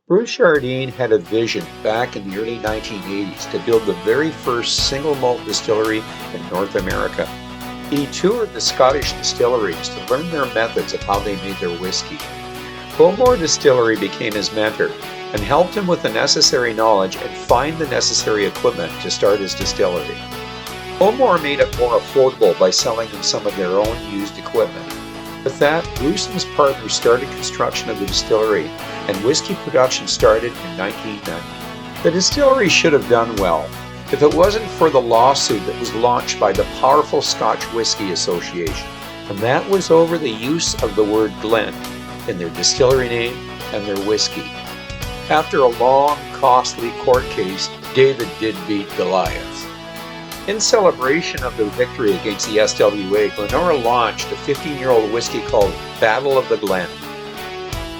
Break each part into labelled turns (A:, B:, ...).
A: Bruce Jardine had a vision back in the early 1980s to build the very first single malt distillery in North America. He toured the Scottish distilleries to learn their methods of how they made their whiskey. Glenora Distillery became his mentor and helped him with the necessary knowledge and find the necessary equipment to start his distillery. Glenora made it more affordable by selling them some of their own used equipment. With that, Bruce and his partner started construction of the distillery, and whiskey production started in 1990. The distillery should have done well if it wasn't for the lawsuit that was launched by the powerful Scotch Whisky Association, and that was over the use of the word Glen in their distillery name and their whiskey. After a long, costly court case, David did beat Goliath. In celebration of their victory against the SWA, Glenora launched a 15-year-old whiskey called Battle of the Glen.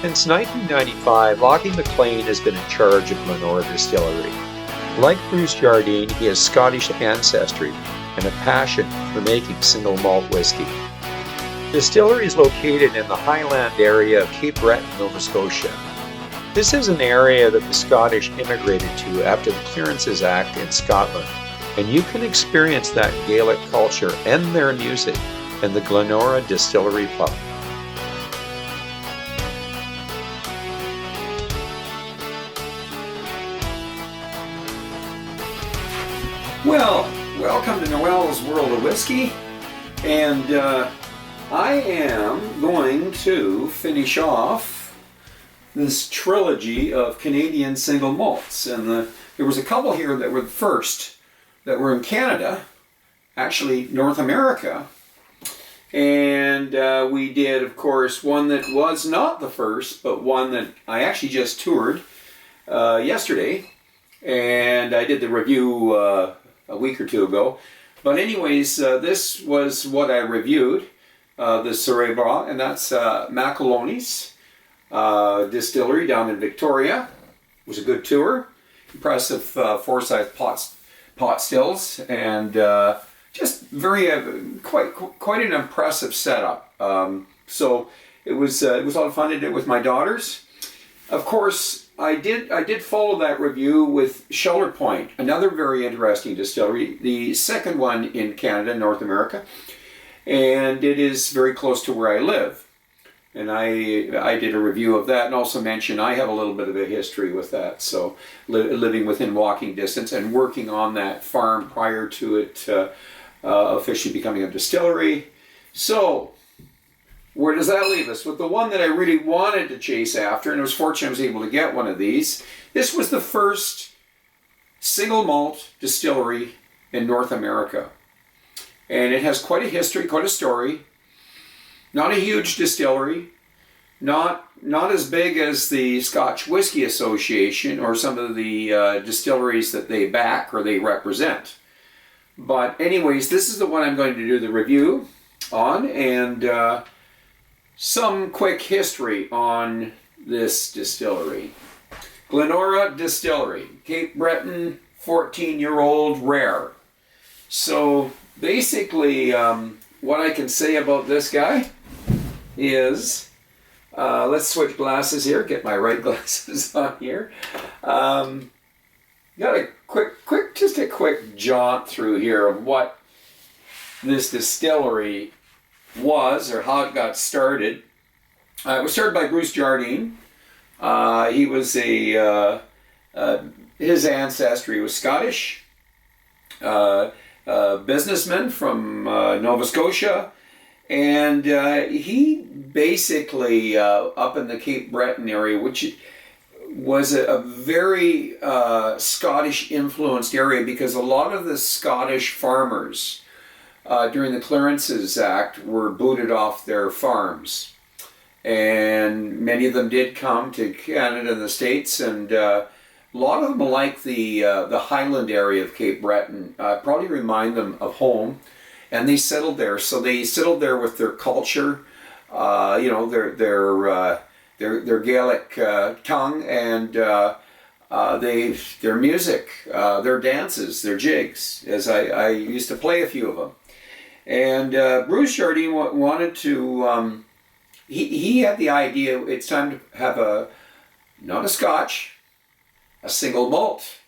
A: Since 1995, Lockie McLean has been in charge of Glenora Distillery. Like Bruce Jardine, he has Scottish ancestry and a passion for making single malt whiskey. The distillery is located in the Highland area of Cape Breton, Nova Scotia. This is an area that the Scottish immigrated to after the Clearances Act in Scotland, and you can experience that Gaelic culture and their music in the Glenora Distillery pub.
B: Well, welcome to Noel's World of Whiskey, and I am going to finish off this trilogy of Canadian single malts, and there was a couple here that were the first that were in Canada, actually North America, and we did, of course, one that was not the first, but one that I actually just toured yesterday, and I did the review a week or two ago. But anyways, this was what I reviewed, the Cerebral, and that's Macaloney's distillery down in Victoria. It was a good tour, impressive Forsyth pot stills, and just very quite an impressive setup. So it was a lot of fun to do it with my daughters. Of course, I did follow that review with Shelter Point, another very interesting distillery, the second one in Canada, North America, and it is very close to where I live. And I did a review of that and also mentioned I have a little bit of a history with that. So living within walking distance and working on that farm prior to it officially becoming a distillery. So where does that leave us? With the one that I really wanted to chase after, and I was fortunate I was able to get one of these. This was the first single malt distillery in North America. And it has quite a history, quite a story. Not a huge distillery, not as big as the Scotch Whisky Association or some of the distilleries that they back or they represent. But anyways, this is the one I'm going to do the review on, and some quick history on this distillery. Glenora Distillery, Cape Breton, 14-year-old rare. So basically, what I can say about this guy is, let's switch glasses here, get my right glasses on here. Got a quick jaunt through here of what this distillery was or how it got started. It was started by Bruce Jardine. He was his ancestry was Scottish, businessman from Nova Scotia. And he basically, up in the Cape Breton area, which was a very Scottish influenced area because a lot of the Scottish farmers during the Clearances Act were booted off their farms. And many of them did come to Canada and the States, and a lot of them, like the Highland area of Cape Breton, probably remind them of home. And they settled there. So they settled there with their culture, their Gaelic tongue, and their music, their dances, their jigs. As I used to play a few of them. And Bruce Jardine wanted to. He had the idea. It's time to have not a Scotch, a single malt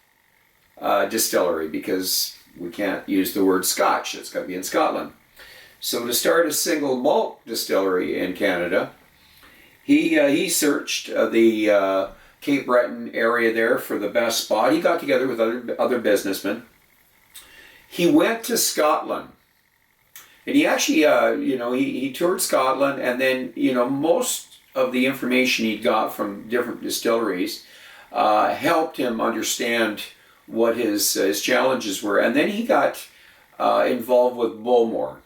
B: distillery, because we can't use the word Scotch. It's got to be in Scotland. So to start a single malt distillery in Canada, he searched the Cape Breton area there for the best spot. He got together with other businessmen. He went to Scotland, and he actually, he toured Scotland, and then, most of the information he got from different distilleries helped him understand what his challenges were. And then he got involved with Bowmore.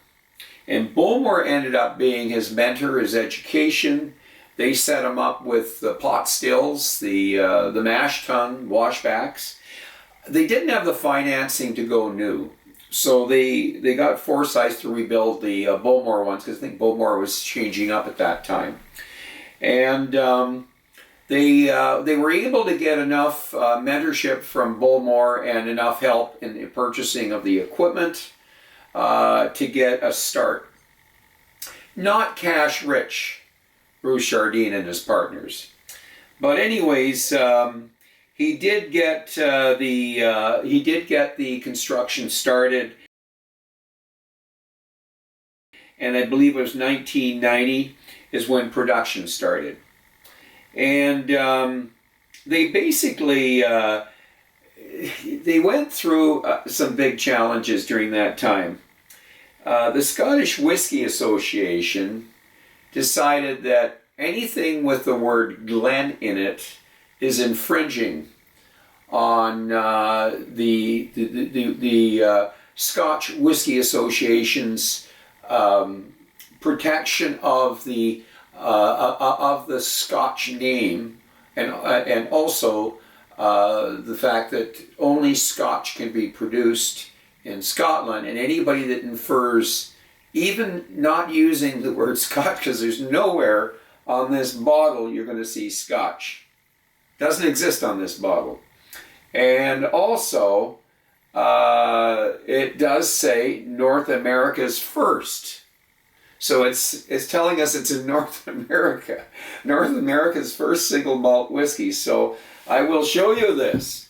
B: And Bowmore ended up being his mentor, his education. They set him up with the pot stills, the mash tun washbacks. They didn't have the financing to go new. So they got Forsyth to rebuild the Bowmore ones, because I think Bowmore was changing up at that time. And they were able to get enough mentorship from Bowmore and enough help in the purchasing of the equipment to get a start. Not cash rich, Bruce Jardine and his partners. But anyways, he did get the construction started, and I believe it was 1990 is when production started. And they basically they went through some big challenges during that time. The Scottish Whisky Association decided that anything with the word Glen in it is infringing on the Scotch Whisky Association's protection of the Scotch name, and also the fact that only Scotch can be produced in Scotland, and anybody that infers, even not using the word Scotch, because there's nowhere on this bottle you're going to see Scotch. Doesn't exist on this bottle. And also, it does say North America's first. So it's telling us it's in North America. North America's first single malt whiskey. So I will show you this.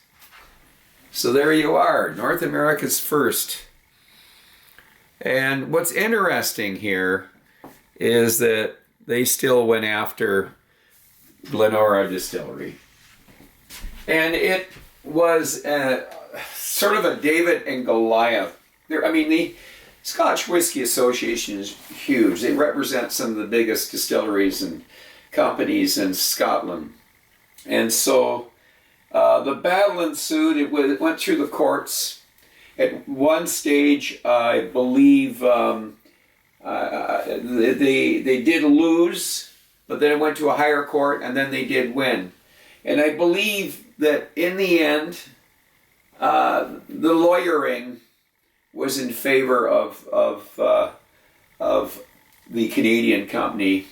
B: So there you are, North America's first. And what's interesting here is that they still went after Glenora Distillery. And it was sort of a David and Goliath. The Scotch Whisky Association is huge. They represent some of the biggest distilleries and companies in Scotland. And so the battle ensued. It went through the courts. At one stage, I believe they did lose, but then it went to a higher court, and then they did win. And I believe that in the end, the lawyering was in favor of the Canadian company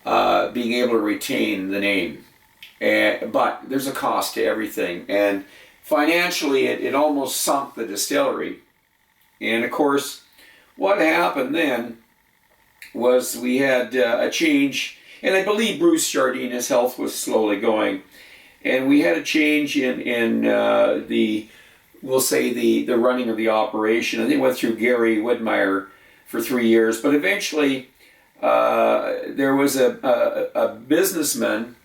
B: being able to retain the name. But there's a cost to everything, and financially it almost sunk the distillery. And of course, what happened then was we had a change, and I believe Bruce Jardine, his health was slowly going, and we had a change in the running of the operation. I think it went through Gary Widmeyer for 3 years, but eventually there was a businessman,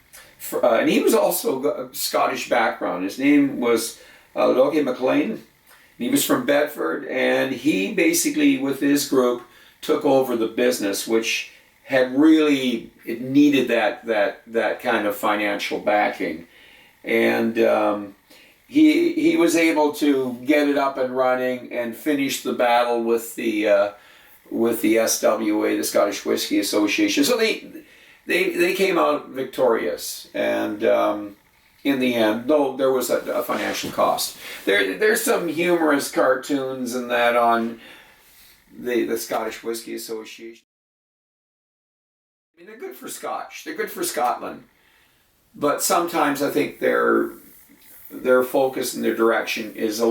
B: and he was also a Scottish background. His name was Victoria Macaloney. He was from Bedford, and he basically, with his group, took over the business, which had really, it needed that kind of financial backing. And he was able to get it up and running and finish the battle with the SWA, the Scottish Whisky Association. So they came out victorious, and in the end, though there was a financial cost. There's some humorous cartoons and that on the Scottish Whisky Association. I mean, they're good for Scotch. They're good for Scotland. But sometimes I think their focus and their direction is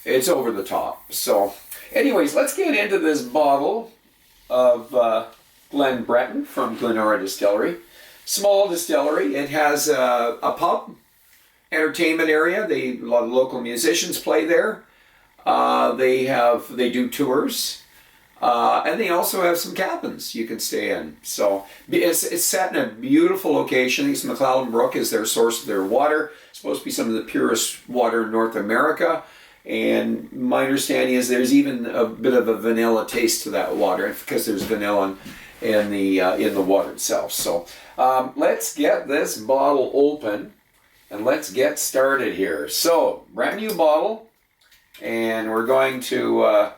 B: it's over the top. So anyways, let's get into this bottle of Glen Breton from Glenora Distillery. Small distillery. It has a pub, entertainment area. A lot of local musicians play there. They do tours. And they also have some cabins you can stay in. So it's set in a beautiful location. East McClellan Brook is their source of their water. It's supposed to be some of the purest water in North America. And my understanding is there's even a bit of a vanilla taste to that water because there's vanilla in the water itself. So let's get this bottle open and let's get started here. So brand new bottle, and we're going to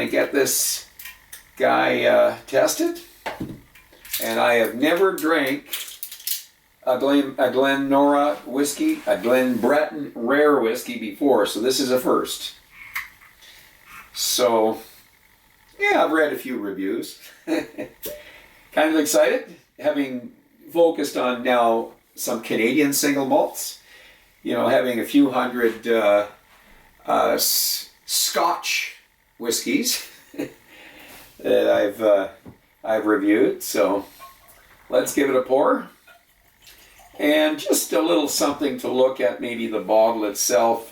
B: get this guy tested. And I have never drank a Glenora whiskey, a Glen Breton rare whiskey before, so this is a first. So, yeah, I've read a few reviews. Kind of excited, having focused on now some Canadian single malts. You know, having a few hundred Scotch whiskeys that I've reviewed. So let's give it a pour. And just a little something to look at, maybe the bottle itself.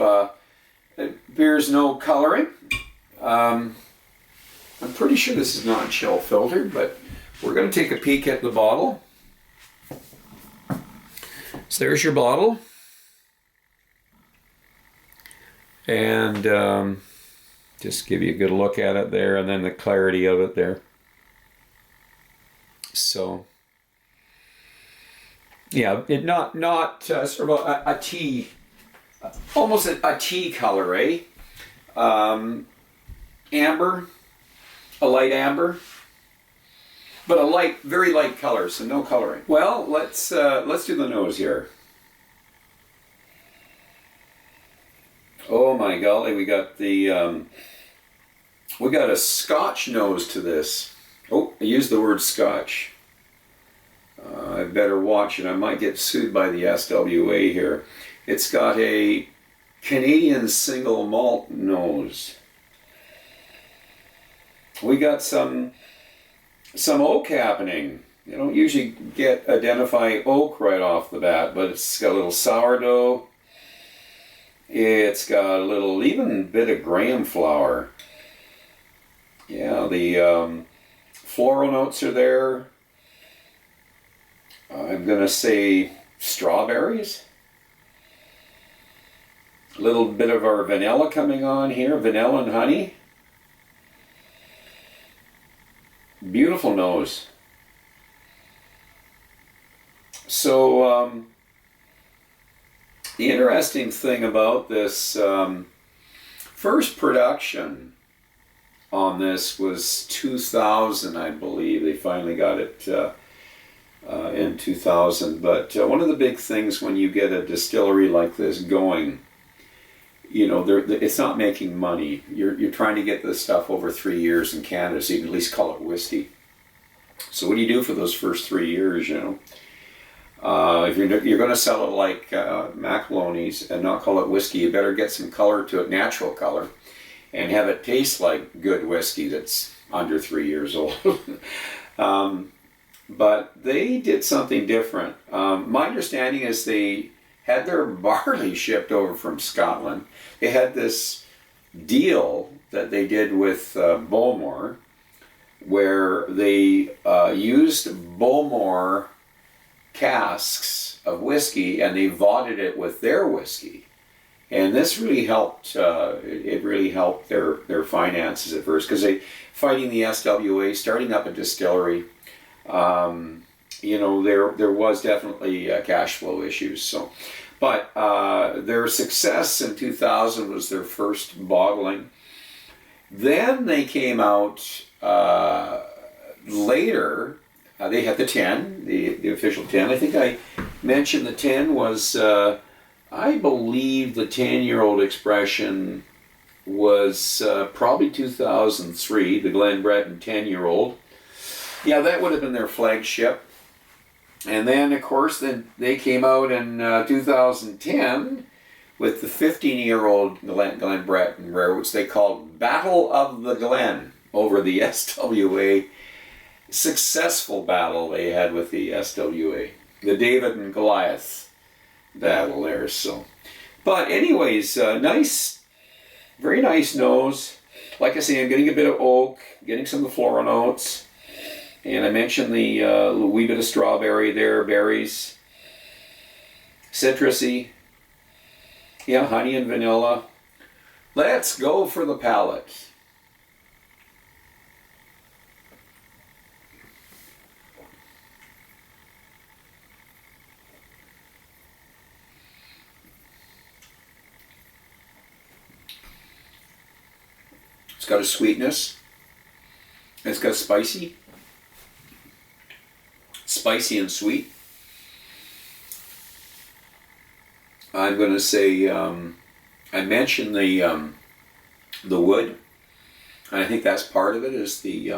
B: It bears no coloring. I'm pretty sure this is not chill filtered, but we're going to take a peek at the bottle. So there's your bottle. And just give you a good look at it there, and then the clarity of it there. So yeah, it not sort of a tea, almost a tea color, eh? Amber, a light amber, but a light, very light color, so no coloring. Well, let's do the nose here. Oh my golly, we got a Scotch nose to this. Oh, I used the word Scotch. I better watch it. I might get sued by the SWA here. It's got a Canadian single malt nose. We got some oak happening. You don't usually identify oak right off the bat, but it's got a little sourdough. It's got a little, even bit of graham flour. Yeah, the floral notes are there. I'm going to say strawberries. A little bit of our vanilla coming on here, vanilla and honey. Beautiful nose. So, the interesting thing about this first production on this was 2000, I believe. They finally got it in 2000. But one of the big things when you get a distillery like this going, you know, it's not making money. You're trying to get this stuff over 3 years in Canada, so you can at least call it whiskey. So what do you do for those first 3 years, you know? If you're going to sell it like Macaloney's and not call it whiskey, you better get some color to it, natural color, and have it taste like good whiskey that's under 3 years old. But they did something different. My understanding is they had their barley shipped over from Scotland. They had this deal that they did with Bowmore, where they used Bowmore casks of whiskey and they vaulted it with their whiskey, and this really helped. It really helped their finances at first, because they fighting the SWA, starting up a distillery. You know, there was definitely cash flow issues. So, but their success in 2000 was their first bottling. Then they came out later. They had the 10, the official 10. I think I mentioned the 10 was, I believe the 10-year-old expression was probably 2003, the Glen Breton 10-year-old. Yeah, that would have been their flagship. And then, of course, then they came out in 2010 with the 15-year-old Glen Breton rare, which they called Battle of the Glen over the SWA. successful battle they had with the SWA. The David and Goliath battle there. So, but anyways, nice, very nice nose. Like I say, I'm getting a bit of oak, getting some of the floral notes. And I mentioned the wee bit of strawberry there, berries. Citrusy. Yeah, honey and vanilla. Let's go for the palate. It's got a sweetness. It's got spicy and sweet. I'm going to say, I mentioned the wood, and I think that's part of it. Is the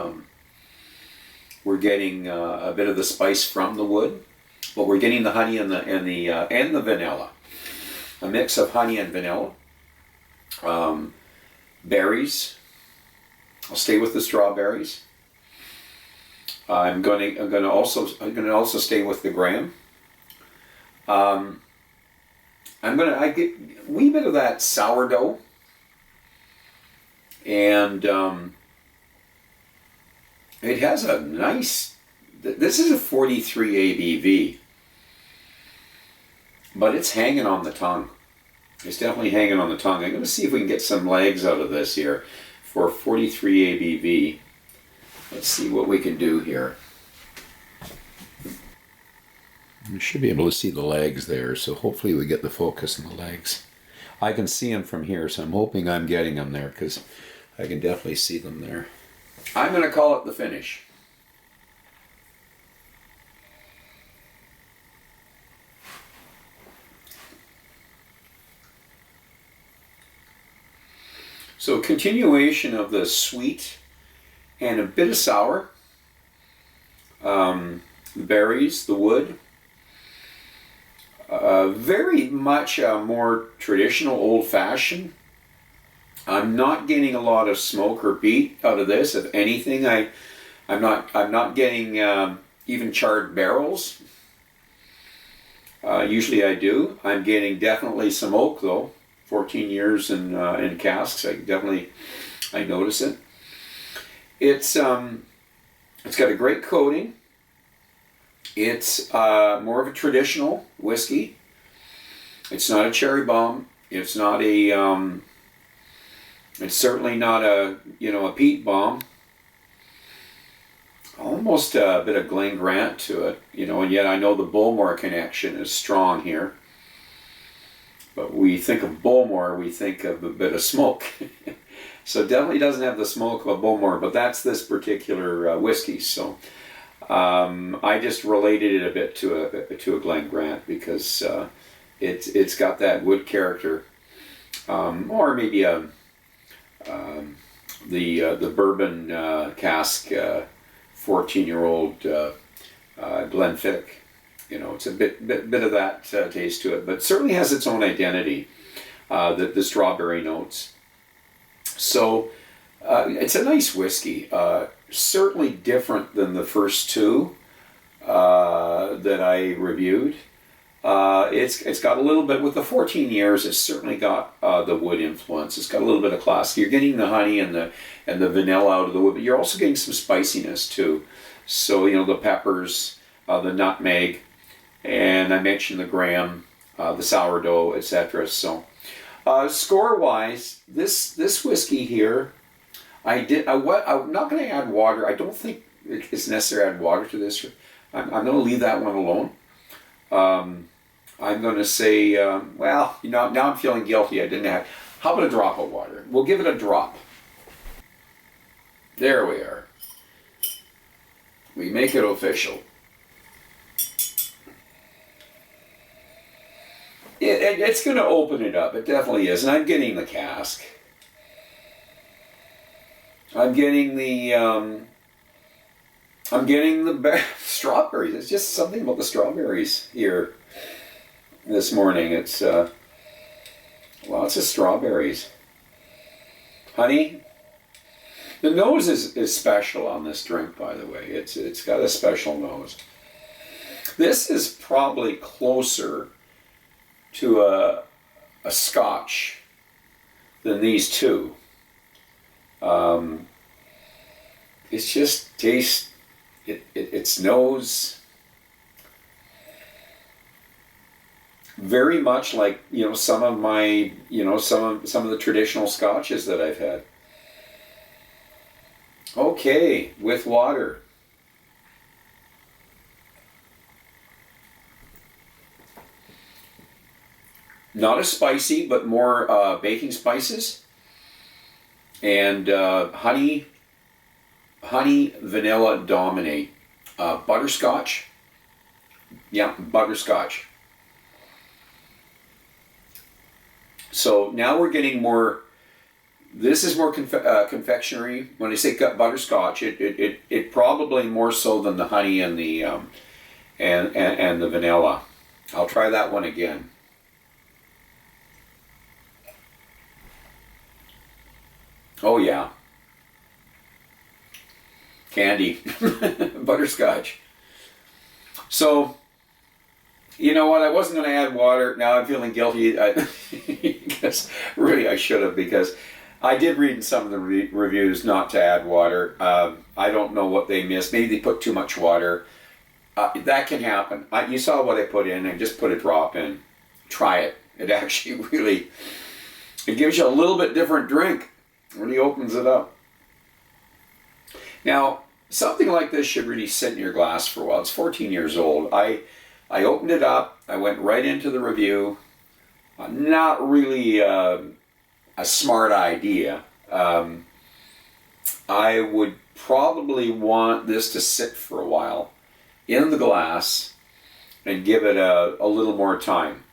B: we're getting a bit of the spice from the wood, but we're getting the honey and the vanilla, a mix of honey and vanilla. Berries. I'll stay with the strawberries. I'm going to also stay with the graham. I get a wee bit of that sourdough, and it has a nice. This is a 43 ABV, but it's hanging on the tongue. It's definitely hanging on the tongue. I'm going to see if we can get some legs out of this here for 43 ABV. Let's see what we can do here. You should be able to see the legs there, so hopefully we get the focus on the legs. I can see them from here, so I'm hoping I'm getting them there, because I can definitely see them there. I'm going to call it the finish. So continuation of the sweet and a bit of sour. The berries, the wood. Very much more traditional, old-fashioned. I'm not getting a lot of smoke or peat out of this. If anything, I'm not getting even charred barrels. Usually I do. I'm getting definitely some oak though. 14 years in casks. I notice it. It's got a great coating. It's more of a traditional whiskey. It's not a cherry bomb. It's not a. It's certainly not a peat bomb. Almost a bit of Glen Grant to it, and yet I know the Bullmore connection is strong here. But we think of Bullmore, we think of a bit of smoke. So it definitely doesn't have the smoke of a Bullmore, but that's this particular whiskey. So I just related it a bit to a Glen Grant because it's got that wood character, or maybe the bourbon cask 14-year-old Glenfiddich. It's a bit of that taste to it, but certainly has its own identity. The strawberry notes. So it's a nice whiskey. Certainly different than the first two that I reviewed. It's got a little bit with the 14 years. It's certainly got the wood influence. It's got a little bit of class. You're getting the honey and the vanilla out of the wood, but you're also getting some spiciness too. So the peppers, the nutmeg. And I mentioned the graham, the sourdough, etc. So, score-wise, this whiskey here, I'm not going to add water. I don't think it's necessary to add water to this. I'm going to leave that one alone. I'm going to say, now I'm feeling guilty. I didn't add. How about a drop of water? We'll give it a drop. There we are. We make it official. It's going to open it up. It definitely is. And I'm getting the cask. I'm getting the strawberries. It's just something about the strawberries here this morning. It's lots of strawberries. Honey. The nose is special on this drink, by the way. It's got a special nose. This is probably closer to a Scotch than these two. It's just tastes. Its nose very much like some of my some of the traditional Scotches that I've had. Okay, with water. Not as spicy, but more baking spices and honey, vanilla dominate. Butterscotch. Yeah, butterscotch. So now we're getting more. This is more confectionery. When I say butterscotch, it probably more so than the honey and the and the vanilla. I'll try that one again. Oh yeah, candy, butterscotch. So, you know what? I wasn't going to add water. Now I'm feeling guilty because really I should have, because I did read in some of the reviews not to add water. I don't know what they missed. Maybe they put too much water. That can happen. You saw what I put in. I just put a drop in. Try it. It actually really, it gives you a little bit different drink. It really opens it up. Now, something like this should really sit in your glass for a while. It's 14 years old. I opened it up. I went right into the review. Not really a smart idea. I would probably want this to sit for a while in the glass and give it a little more time.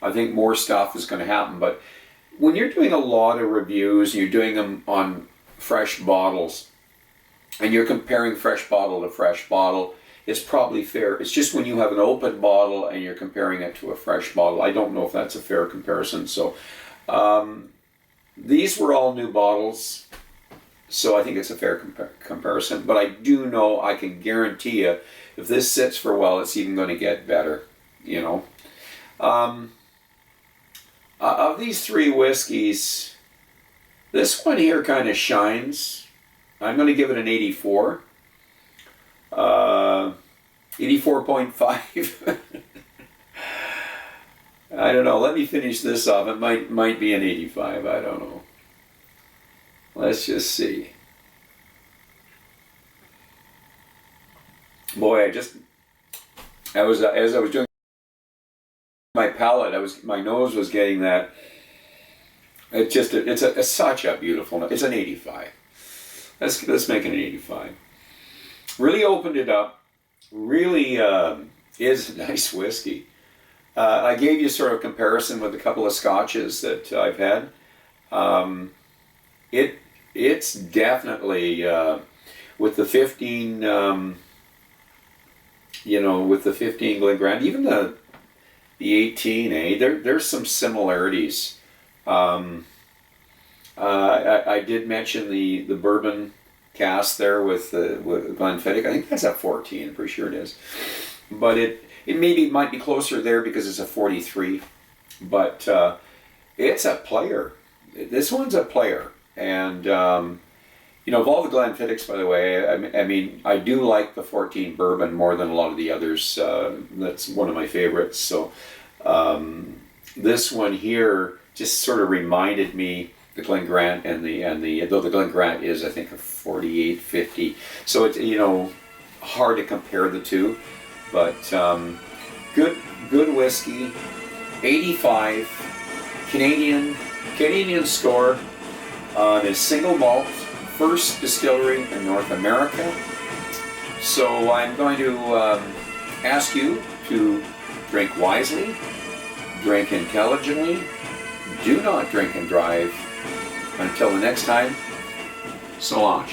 B: I think more stuff is going to happen. But when you're doing a lot of reviews, you're doing them on fresh bottles, and you're comparing fresh bottle to fresh bottle, it's probably fair. It's just when you have an open bottle and you're comparing it to a fresh bottle, I don't know if that's a fair comparison. So these were all new bottles, so I think it's a fair comparison. But I do know, I can guarantee you, if this sits for a while, it's even going to get better, Of these three whiskeys, this one here kind of shines. I'm going to give it an 84. 84.5. I don't know. Let me finish this off. It might be an 85. I don't know. Let's just see. Boy, as I was doing my palate, my nose was getting that. It's such a beautiful. It's an 85. Let's make it an 85. Really opened it up. Really is a nice whiskey. I gave you sort of comparison with a couple of scotches that I've had. It's definitely with the 15, with the 15 Glen Breton, even the 18, there's some similarities. I did mention the bourbon cask there with Glenfiddich. I think that's at 14. I'm pretty sure it is. But it might be closer there because it's a 43. But it's a player. This one's a player. And, of all the Glenfiddichs, by the way, I mean, I do like the 14 bourbon more than a lot of the others. That's one of my favorites. So this one here just sort of reminded me the Glen Grant and the though the Glen Grant is, I think, a 48, 50. So it's hard to compare the two, but good whiskey, 85, Canadian score on a single malt, first distillery in North America. So I'm going to ask you to drink wisely, drink intelligently, do not drink and drive. Until the next time, so long.